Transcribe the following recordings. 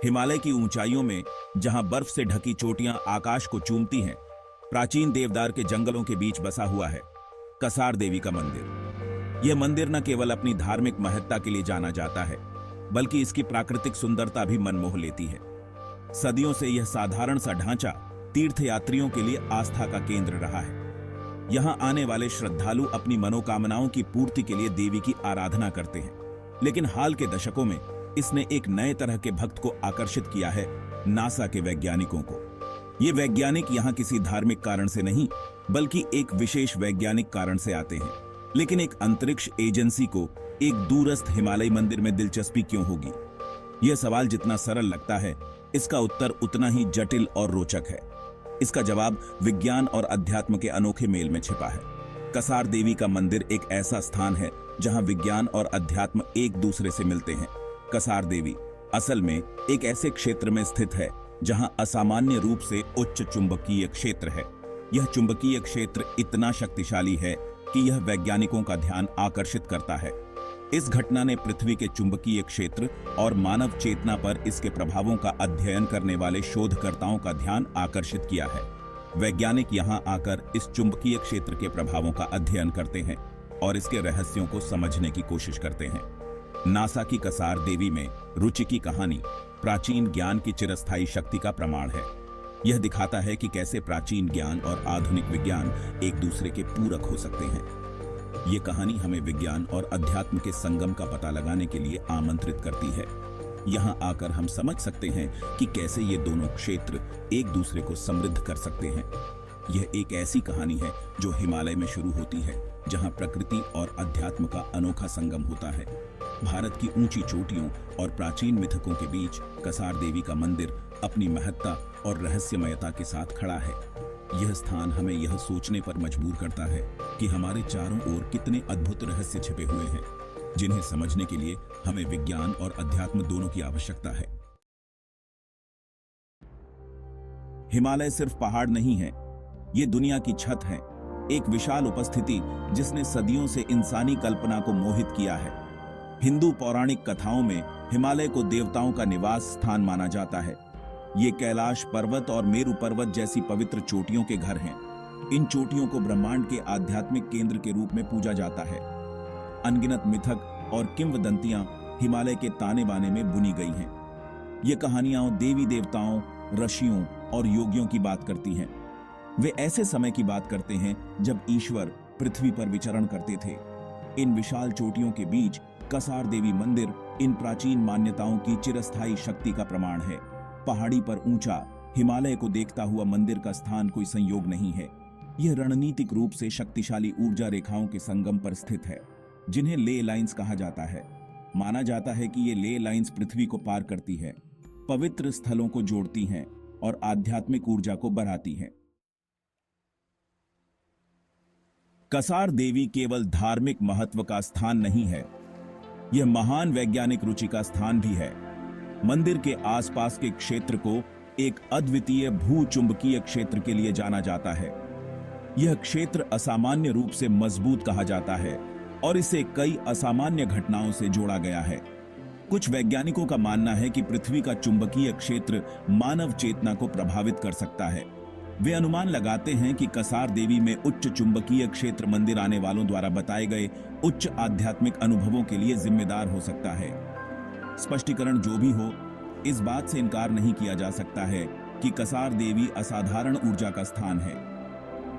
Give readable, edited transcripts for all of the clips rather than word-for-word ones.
हिमालय की ऊंचाइयों में जहां बर्फ से ढकी चोटियां आकाश को चूमती हैं, प्राचीन देवदार के जंगलों के बीच बसा हुआ है कसार देवी का मंदिर। यह मंदिर न केवल अपनी धार्मिक महत्ता के लिए जाना जाता है, बल्कि इसकी प्राकृतिक सुंदरता भी मन मोह लेती है। सदियों से यह साधारण सा ढांचा तीर्थयात्रियों के लिए आस्था का केंद्र रहा है। यहां आने वाले श्रद्धालु अपनी मनोकामनाओं की पूर्ति के लिए देवी की आराधना करते हैं, लेकिन हाल के दशकों में इसने एक नए तरह के भक्त को आकर्षित किया है, नासा के वैज्ञानिकों को। ये वैज्ञानिक यहाँ किसी धार्मिक कारण से नहीं, बल्कि एक विशेष वैज्ञानिक कारण से आते हैं। लेकिन एक अंतरिक्ष एजेंसी को एक दूरस्थ हिमालयी मंदिर में दिलचस्पी क्यों होगी? यह सवाल जितना सरल लगता है, इसका उत्तर उतना ही जटिल और रोचक है। इसका जवाब विज्ञान और अध्यात्म के अनोखे मेल में छिपा है। कसार देवी का मंदिर एक ऐसा स्थान है जहां विज्ञान और अध्यात्म एक दूसरे से मिलते हैं। कसार देवी असल में एक ऐसे क्षेत्र में स्थित है जहां असामान्य रूप से उच्च चुंबकीय क्षेत्र है। यह चुंबकीय क्षेत्र इतना शक्तिशाली है कि यह वैज्ञानिकों का ध्यान आकर्षित करता है। इस घटना ने पृथ्वी के चुंबकीय क्षेत्र और मानव चेतना पर इसके प्रभावों का अध्ययन करने वाले शोधकर्ताओं का ध्यान आकर्षित किया है। वैज्ञानिक यहां आकर इस चुंबकीय क्षेत्र के प्रभावों का अध्ययन करते हैं और इसके रहस्यों को समझने की कोशिश करते हैं। नासा की कसार देवी में रुचि की कहानी प्राचीन ज्ञान की चिरस्थायी शक्ति का प्रमाण है। यह दिखाता है कि कैसे प्राचीन ज्ञान और आधुनिक विज्ञान एक दूसरे के पूरक हो सकते हैं। ये कहानी हमें विज्ञान और अध्यात्म के संगम का पता लगाने के लिए आमंत्रित करती है। यहाँ आकर हम समझ सकते हैं कि कैसे ये दोनों क्षेत्र एक दूसरे को समृद्ध कर सकते हैं। यह एक ऐसी कहानी है जो हिमालय में शुरू होती है, जहाँ प्रकृति और अध्यात्म का अनोखा संगम होता है। भारत की ऊंची चोटियों और प्राचीन मिथकों के बीच कसार देवी का मंदिर अपनी महत्ता और रहस्यमयता के साथ खड़ा है। यह स्थान हमें यह सोचने पर मजबूर करता है कि हमारे चारों ओर कितने अद्भुत रहस्य छिपे हुए हैं, जिन्हें समझने के लिए हमें विज्ञान और अध्यात्म दोनों की आवश्यकता है। हिमालय सिर्फ पहाड़ नहीं है, ये दुनिया की छत है, एक विशाल उपस्थिति जिसने सदियों से इंसानी कल्पना को मोहित किया है। हिंदू पौराणिक कथाओं में हिमालय को देवताओं का निवास स्थान माना जाता है। ये कैलाश पर्वत और मेरु पर्वत जैसी पवित्र चोटियों के घर हैं। इन चोटियों को ब्रह्मांड के आध्यात्मिक केंद्र के रूप में पूजा जाता है। अनगिनत मिथक और किंवदंतियां हिमालय के ताने बाने में बुनी गई हैं। ये कहानियां देवी देवताओं, ऋषियों और योगियों की बात करती हैं। वे ऐसे समय की बात करते हैं जब ईश्वर पृथ्वी पर विचरण करते थे। इन विशाल चोटियों के बीच कसार देवी मंदिर इन प्राचीन मान्यताओं की चिरस्थायी शक्ति का प्रमाण है। पहाड़ी पर ऊंचा हिमालय को देखता हुआ मंदिर का स्थान कोई संयोग नहीं है। यह रणनीतिक रूप से शक्तिशाली ऊर्जा रेखाओं के संगम पर स्थित है, जिन्हें ले लाइंस कहा जाता है। माना जाता है कि ये ले लाइंस पृथ्वी को पार करती है, पवित्र स्थलों को जोड़ती हैं और आध्यात्मिक ऊर्जा को बढ़ाती हैं। कसार देवी केवल धार्मिक महत्व का स्थान नहीं है, यह महान वैज्ञानिक रुचि का स्थान भी है। मंदिर के आसपास के क्षेत्र को एक अद्वितीय भूचुंबकीय क्षेत्र के लिए जाना जाता है। यह क्षेत्र असामान्य रूप से मजबूत कहा जाता है और इसे कई असामान्य घटनाओं से जोड़ा गया है। कुछ वैज्ञानिकों का मानना है कि पृथ्वी का चुंबकीय क्षेत्र मानव चेतना को प्रभावित कर सकता है। वे अनुमान लगाते हैं कि कसार देवी में उच्च चुंबकीय क्षेत्र मंदिर आने वालों द्वारा बताए गए उच्च आध्यात्मिक अनुभवों के लिए जिम्मेदार हो सकता है। स्पष्टीकरण जो भी हो, इस बात से इनकार नहीं किया जा सकता है कि कसार देवी असाधारण ऊर्जा का स्थान है।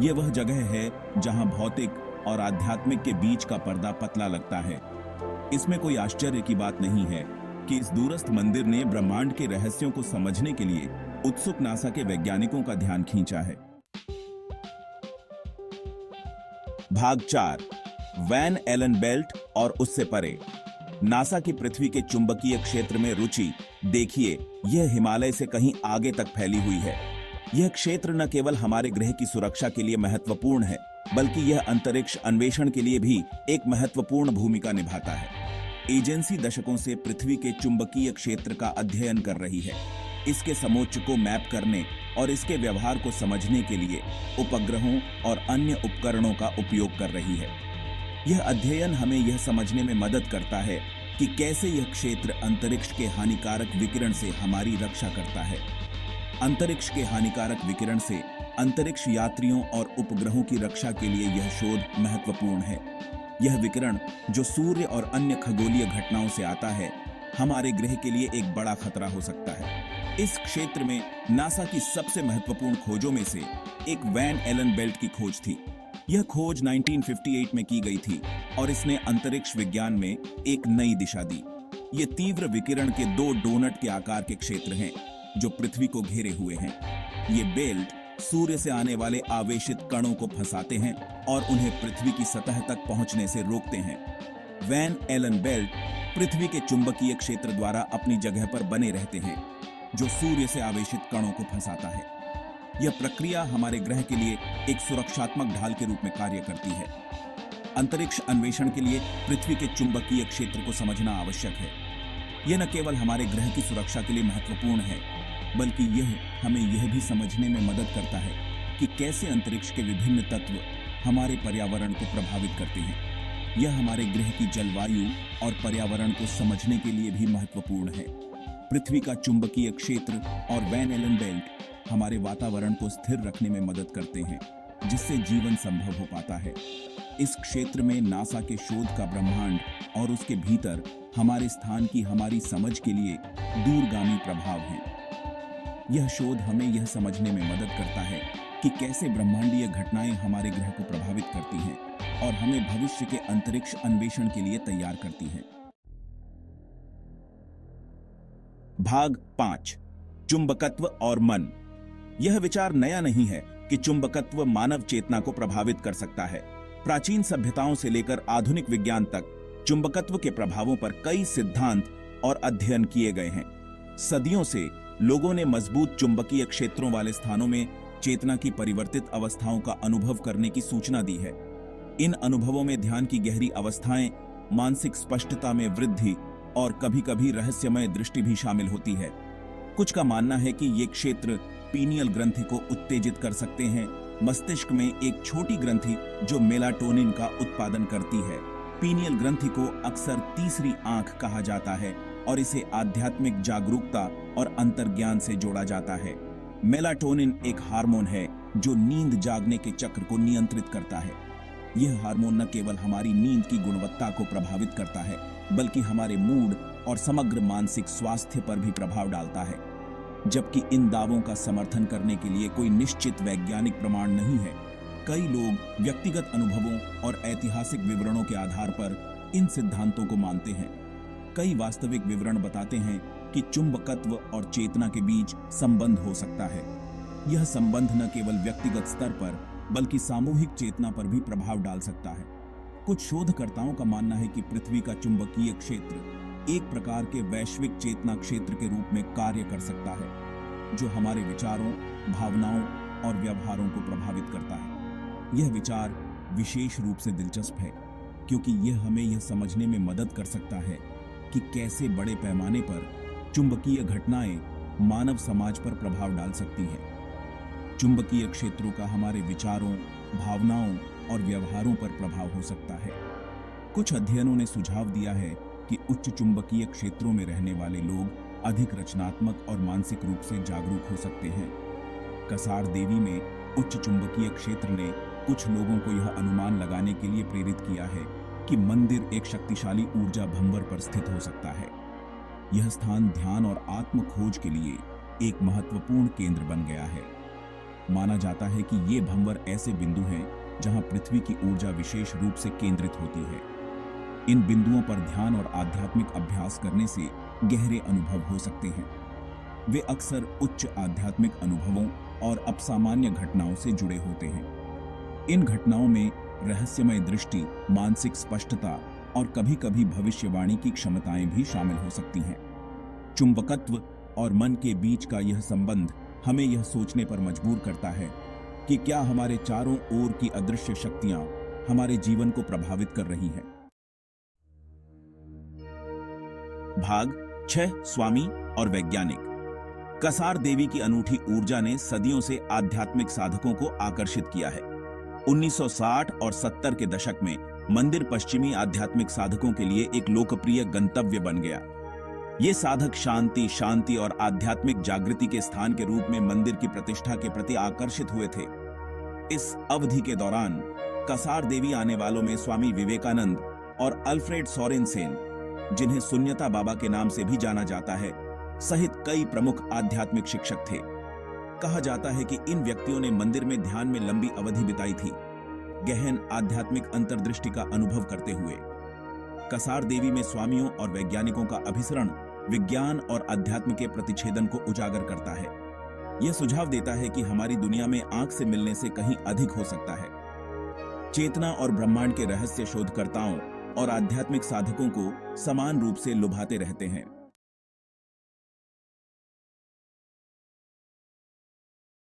यह वह जगह है जहां भौतिक और आध्यात्मिक के बीच का पर्दा पतला लगता है। इसमें कोई आश्चर्य की बात नहीं है कि इस दूरस्थ मंदिर ने ब्रह्मांड के रहस्यों को समझने के लिए उत्सुक नासा के वैज्ञानिकों का ध्यान खींचा है। भाग 4, वैन एलन बेल्ट और उससे परे। नासा की पृथ्वी के चुंबकीय क्षेत्र में रुचि देखिए, यह हिमालय से कहीं आगे तक फैली हुई है। यह क्षेत्र न केवल हमारे ग्रह की सुरक्षा के लिए महत्वपूर्ण है, बल्कि यह अंतरिक्ष अन्वेषण के लिए भी एक महत्वपूर्ण भूमिका निभाता है। एजेंसी दशकों से पृथ्वी के चुंबकीय क्षेत्र का अध्ययन कर रही है, इसके समोच्च को मैप करने और इसके व्यवहार को समझने के लिए उपग्रहों और अन्य उपकरणों का उपयोग कर रही है। यह अध्ययन हमें यह समझने में मदद करता है कि कैसे यह क्षेत्र अंतरिक्ष के हानिकारक विकिरण से हमारी रक्षा करता है। अंतरिक्ष के हानिकारक विकिरण से अंतरिक्ष यात्रियों और उपग्रहों की रक्षा के लिए यह शोध महत्वपूर्ण है। यह विकिरण जो सूर्य और अन्य खगोलीय घटनाओं से आता है, हमारे ग्रह के लिए एक बड़ा खतरा हो सकता है। इस क्षेत्र में नासा की सबसे महत्वपूर्ण खोजों में से एक वैन एलन बेल्ट की खोज थी। यह खोज 1958 में की गई थी और इसने अंतरिक्ष विज्ञान में एक नई दिशा दी। ये तीव्र विकिरण के 2 डोनट के आकार के क्षेत्र हैं जो पृथ्वी को घेरे हुए हैं। ये बेल्ट सूर्य से आने वाले आवेशित कणों को फंसाते हैं और उन्हें पृथ्वी की सतह तक पहुंचने से रोकते हैं। वैन एलन बेल्ट पृथ्वी के चुंबकीय क्षेत्र द्वारा अपनी जगह पर बने रहते हैं, जो सूर्य से आवेशित कणों को फंसाता है। यह प्रक्रिया हमारे ग्रह के लिए एक सुरक्षात्मक ढाल के रूप में कार्य करती है। अंतरिक्ष अन्वेषण के लिए पृथ्वी के चुंबकीय क्षेत्र को समझना आवश्यक है। यह न केवल हमारे ग्रह की सुरक्षा के लिए महत्वपूर्ण है, बल्कि यह हमें यह भी समझने में मदद करता है कि कैसे अंतरिक्ष के विभिन्न तत्व हमारे पर्यावरण को प्रभावित करते हैं। यह हमारे ग्रह की जलवायु और पर्यावरण को समझने के लिए भी महत्वपूर्ण है। पृथ्वी का चुंबकीय क्षेत्र और वैन एलन बेल्ट हमारे वातावरण को स्थिर रखने में मदद करते हैं, जिससे जीवन संभव हो पाता है। इस क्षेत्र में नासा के शोध का ब्रह्मांड और उसके भीतर हमारे स्थान की हमारी समझ के लिए दूरगामी प्रभाव हैं। यह शोध हमें यह समझने में मदद करता है कि कैसे ब्रह्मांडीय घटनाएं हमारे ग्रह को प्रभावित करती हैं और हमें भविष्य के अंतरिक्ष अन्वेषण के लिए तैयार करती हैं। भाग 5, चुंबकत्व और मन। यह विचार नया नहीं है कि चुंबकत्व मानव चेतना को प्रभावित कर सकता है। प्राचीन सभ्यताओं से लेकर आधुनिक विज्ञान तक चुंबकत्व के प्रभावों पर कई सिद्धांत और अध्ययन किए गए हैं। सदियों से लोगों ने मजबूत चुंबकीय क्षेत्रों वाले स्थानों में चेतना की परिवर्तित अवस्थाओं का अनुभव करने की सूचना दी है। इन अनुभवों में ध्यान की गहरी अवस्थाएं, मानसिक स्पष्टता में वृद्धि और कभी-कभी रहस्यमय दृष्टि भी शामिल होती है। कुछ का मानना है कि ये क्षेत्र पीनियल ग्रंथि को उत्तेजित कर सकते हैं। मस्तिष्क में एक छोटी ग्रंथि जो मेलाटोनिन का उत्पादन करती है। पीनियल ग्रंथि को अक्सर तीसरी आंख कहा जाता है और इसे आध्यात्मिक जागरूकता और अंतर्ज्ञान से जोड़ा जाता है। मेलाटोनिन एक हार्मोन है जो नींद जागने के चक्र को नियंत्रित करता है। यह हार्मोन न केवल हमारी नींद की गुणवत्ता को प्रभावित करता है, बल्कि हमारे मूड और समग्र मानसिक स्वास्थ्य पर भी प्रभाव डालता है। जबकि इन दावों का समर्थन करने के लिए कोई निश्चित वैज्ञानिक प्रमाण नहीं है, कई लोग व्यक्तिगत अनुभवों और ऐतिहासिक विवरणों के आधार पर इन सिद्धांतों को मानते हैं। कई वास्तविक विवरण बताते हैं कि चुंबकत्व और चेतना के बीच संबंध हो सकता है। यह संबंध न केवल व्यक्तिगत स्तर पर बल्कि सामूहिक चेतना पर भी प्रभाव डाल सकता है। कुछ शोधकर्ताओं का मानना है कि पृथ्वी का चुंबकीय क्षेत्र एक प्रकार के वैश्विक चेतना क्षेत्र के रूप में कार्य कर सकता है, जो हमारे विचारों, भावनाओं और व्यवहारों को प्रभावित करता है। यह विचार विशेष रूप से दिलचस्प है क्योंकि यह हमें यह समझने में मदद कर सकता है कि कैसे बड़े पैमाने पर चुंबकीय घटनाएं मानव समाज पर प्रभाव डाल सकती हैं। चुंबकीय क्षेत्रों का हमारे विचारों, भावनाओं और व्यवहारों पर प्रभाव हो सकता है। कुछ अध्ययनों ने सुझाव दिया है कि उच्च चुंबकीय क्षेत्रों में रहने वाले लोग अधिक रचनात्मक और मानसिक रूप से जागरूक हो सकते हैं। कसार देवी में उच्च चुंबकीय क्षेत्र ने कुछ लोगों को यह अनुमान लगाने के लिए प्रेरित किया है कि मंदिर एक शक्तिशाली ऊर्जा भंवर पर स्थित हो सकता है। यह स्थान ध्यान और आत्म खोज के लिए एक महत्वपूर्ण केंद्र बन गया है। माना जाता है कि ये भंवर ऐसे बिंदु हैं जहां पृथ्वी की ऊर्जा विशेष रूप से केंद्रित होती है। इन बिंदुओं पर ध्यान और आध्यात्मिक अभ्यास करने से गहरे अनुभव हो सकते हैं। वे अक्सर उच्च आध्यात्मिक अनुभवों और अपसामान्य घटनाओं से जुड़े होते हैं। इन घटनाओं में रहस्यमय दृष्टि, मानसिक स्पष्टता और कभी-कभी भविष्यवाणी की क्षमताएं भी शामिल हो सकती हैं। चुंबकत्व और मन के बीच का यह संबंध हमें यह सोचने पर मजबूर करता है कि क्या हमारे चारों ओर की अदृश्य शक्तियां हमारे जीवन को प्रभावित कर रही हैं। भाग 6, स्वामी और वैज्ञानिक। कसार देवी की अनूठी ऊर्जा ने सदियों से आध्यात्मिक साधकों को आकर्षित किया है। 1960 और 70 के दशक में मंदिर पश्चिमी आध्यात्मिक साधकों के लिए एक लोकप्रिय गंतव्य बन गया। ये साधक शांति और आध्यात्मिक जागृति के स्थान के रूप में मंदिर की प्रतिष्ठा के प्रति आकर्षित हुए थे। इस अवधि के दौरान कसार देवी आने वालों में स्वामी विवेकानंद और अल्फ्रेड सोरेनसेन, जिन्हें शून्यता बाबा के नाम से भी जाना जाता है, सहित कई प्रमुख आध्यात्मिक शिक्षक थे। कहा जाता है कि इन व्यक्तियों ने मंदिर में ध्यान में लंबी अवधि बिताई थी, गहन आध्यात्मिक अंतर्दृष्टि का अनुभव करते हुए। कसार देवी में स्वामियों और वैज्ञानिकों का अभिसरण विज्ञान और अध्यात्म के प्रतिच्छेदन को उजागर करता है। यह सुझाव देता है कि हमारी दुनिया में आंख से मिलने से कहीं अधिक हो सकता है। चेतना और ब्रह्मांड के रहस्य शोधकर्ताओं और आध्यात्मिक साधकों को समान रूप से लुभाते रहते हैं।